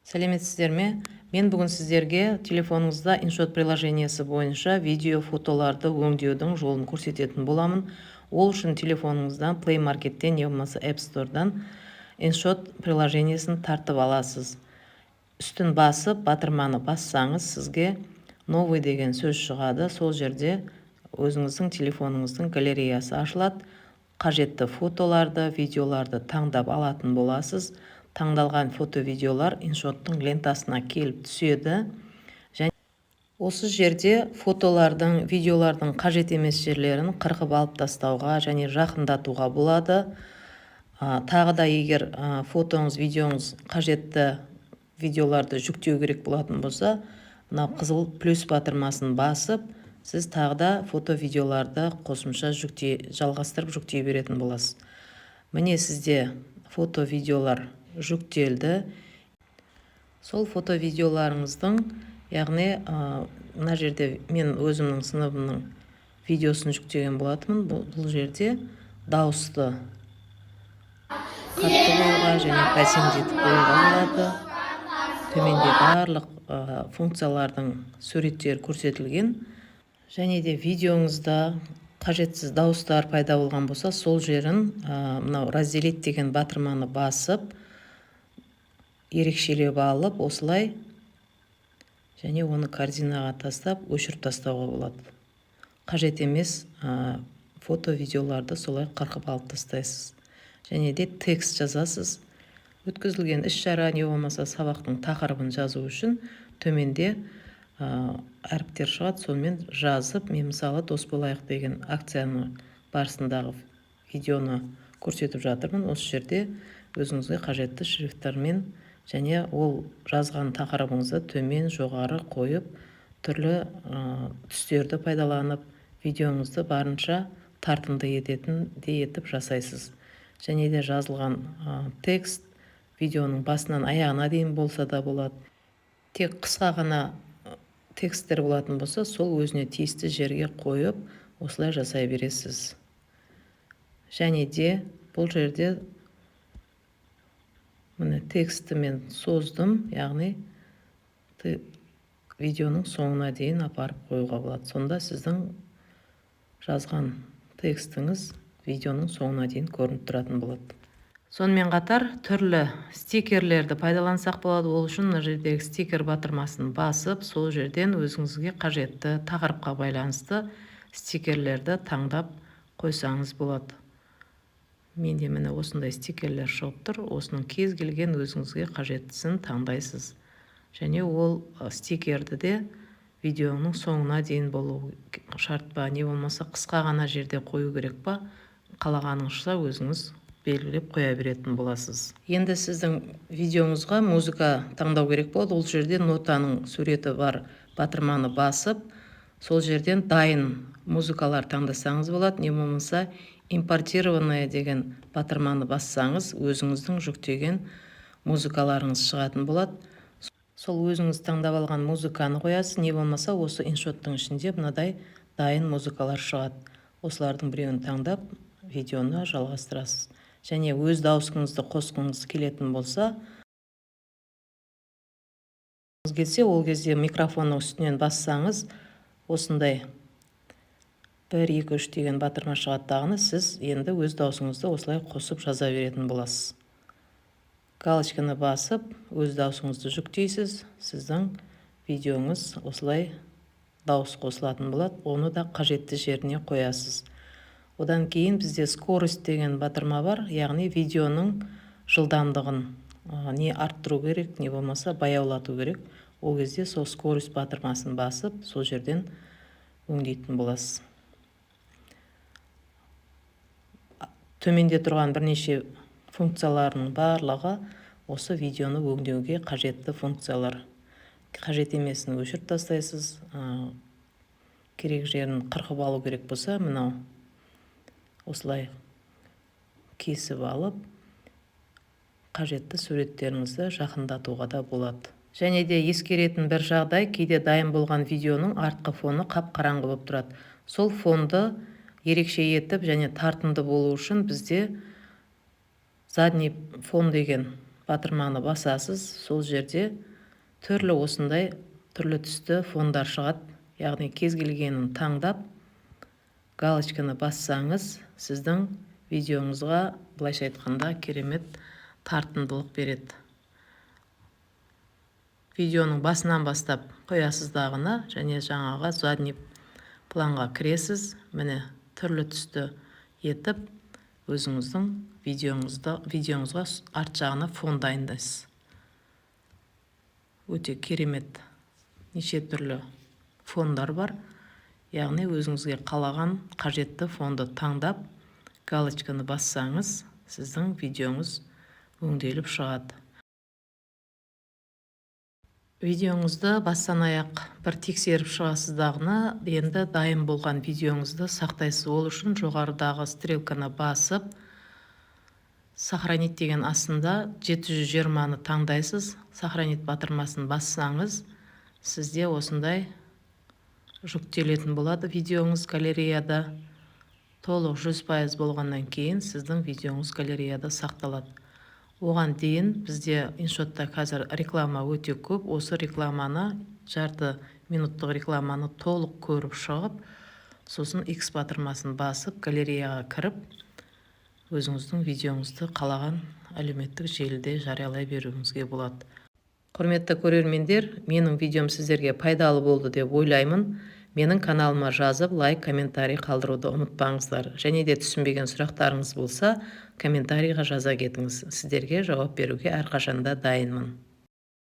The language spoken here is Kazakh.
Сәлеметсіздер ме? Мен бүгін сіздерге телефоныңызда InShot приложениесі бойынша видео, фотоларды өңдеудің жолын көрсететін боламын. Ол үшін телефоныңыздан Play Market'тен не болмаса App Store'дан InShot приложениесін тартып аласыз. Үстін басып, батырманы бассаңыз, сізге новый деген сөз шығады. Сол жерде өзіңіздің телефоныңыздың галереясы ашылады. Қажетті фотоларды, видеоларды таңдап алатын боласыз. Таңдалған фото-видеолар InShot'тың лентасына келіп түседі. Және осы жерде фотолардың, видеолардың қажет емес жерлерін қырқып алып тастауға және жақындатуға болады. Тағы да егер фотоңыз, видеоңыз қажетті видеоларды жүктеу керек болатын болса, мынау қызыл плюс батырмасын басып, сіз тағы да фото-видеоларды қосымша жалғастырып жүктей беретін боласыз. Міне сізде фото-видеолар жүктелді. Сол фото-видеоларыңыздың, яғни мына жерде мен өзімнің сыныбымның видеосын жүктеген болатынмын. Бұл жерде дауысты қатты қоюға және бәсеңдетіп қоюға болады. Төменде барлық функциялардың суреттері көрсетілген. Және де видеоңызда қажетсіз дауыстар пайда болған болса, сол жерін мынау разделить деген батырманы басып, ерекшелеп алып, осылай және оны корзинаға тастап, өшіріп тастауға болады. Қажет емес фото-видеоларды солай қырқып алып тастайсыз. Және де текст жазасыз. Өткізілген іс-шара не болмаса сабақтың тақырыбын жазу үшін төменде әріптер шығады, сонымен жазып, мен мысалы дос болайық деген акцияны барысындағы видеоны көрсетіп жатырмын. Осы жерде өзіңізге қажетті шрифттармен және ол жазған тақырыбыңызды төмен жоғары қойып, түрлі түстерді пайдаланып, видеоңызды барынша тартымды етіп жасайсыз. Және де жазылған текст видеоның басынан аяғына дейін болса да болады. Тек қысқа ғана тексттер болатын болса, сол өзіне тиісті жерге қойып, осылай жасай бересіз. Және де бұл жерде міне тексті мен создым, яғни видеоның соңына дейін апарып қоюға болады. Сонда сіздің жазған текстіңіз видеоның соңына дейін көрініп тұратын болады. Сонымен қатар түрлі стикерлерді пайдалансақ болады. Ол үшін мына жердегі стикер батырмасын басып, сол жерден өзіңізге қажетті тақырыпқа байланысты стикерлерді таңдап қойсаңыз болады. Менде міне осындай стикерлер шығып тұр. Осының кез келген өзіңізге қажеттісін таңдайсыз. Және ол стикерді де видеоның соңына дейін болу шарт па, не болмаса қысқа ғана жерде қою керек па, қалағаныңызша өзіңіз белгілеп қоя беретін боласыз. Енді сіздің видеоңызға музыка таңдау керек болады. Ол жерде нотаның суреті бар батырманы басып, сол жерден дайын музыкалар таңдасаңыз болады. Не болмаса импортированное деген батырманы бассаңыз, өзіңіздің жүктеген музыкаларыңыз шығатын болады. Сол өзіңіз таңдап алған музыканы қоясыз. Не болмаса осы InShot'тың ішінде мынадай дайын музыкалар шығады. Осылардың біреуін таңдап видеоны жалғастырасыз. Және өз дауысыңызды қосқыңыз келетін болса, ол кезде микрофонның үстінен бассаңыз, осындай 1, 2, 3 деген батырма шығаттағыны сіз енді өз даусыңызды осылай қосып жаза беретін боласыз. Галочканы басып, өз даусыңызды жүктейсіз, сіздің видеоңыз осылай дауыс қосылатын болады. Оны да қажетті жеріне қоясыз. Одан кейін бізде скорость деген батырма бар, яғни видеоның жылдамдығын не арттыру керек, не болмаса баяулату керек. Ол кезде сол скорость батырмасын басып, сол жерден өңдейтін боласыз. Төменде тұрған бірнеше функцияларының барлығы осы видеоны өңдеуге қажетті функциялар. Қажет емесін өшіріп тастайсыз, керек жерін қырқып алу керек болса, мынау осылай кесіп алып, қажетті суреттеріңізді жақындатуға да болады. Және де ескеретін бір жағдай, кейде дайын болған видеоның артқы фоны қап-қараңғы болып тұрады. Сол фонды ерекше етіп және тартымды болу үшін бізде задний фон деген батырманы басасыз, сол жерде түрлі осындай түрлі түсті фондар шығады. Яғни кез келгенін таңдап галочканы бассаңыз, сіздің видеоңызға былайша айтқанда керемет тартымдылық береді. Видеоның басынан бастап қоясыз дағыны, және жаңаға задний планға кіресіз. Міне түрлі түсті етіп, өзіңіздің видеоңызға арт жағына фон дайындайсыз. Өте керемет неше түрлі фондар бар. Яғни өзіңізге қалаған қажетті фонды таңдап, галочканы бассаңыз, сіздің видеоңыз өңделіп шығады. Видеоңызды бастан аяқ бір тексеріп шығасыздағыны, енді дайын болған видеоңызды сақтайсыз. Ол үшін жоғарыдағы стрелканы басып, сохранить деген астында 720-ны таңдайсыз. Сохранить батырмасын бассаңыз, сізде осындай жүктелетін болады. Видеоңыз галереяда толық 100% болғаннан кейін сіздің видеоңыз галереяда сақталады. Оған дейін бізде InShotта қазір реклама өте көп. Осы рекламаны, жарты минуттық рекламаны толық көріп шығып, сосын X батырмасын басып, галереяға кіріп, өзіңіздің видеоңызды қалаған әлеуметтік желіде жариялай беруіңізге болады. Құрметті көрермендер, менің видеом сіздерге пайдалы болды деп ойлаймын. Менің каналыма жазып, лайк, комментарий қалдыруды ұмытпаңыздар. Және де түсінбеген сұрақтарыңыз болса, комментарийға жаза кетіңіз. Сіздерге жауап беруге әрқашанда дайынмын.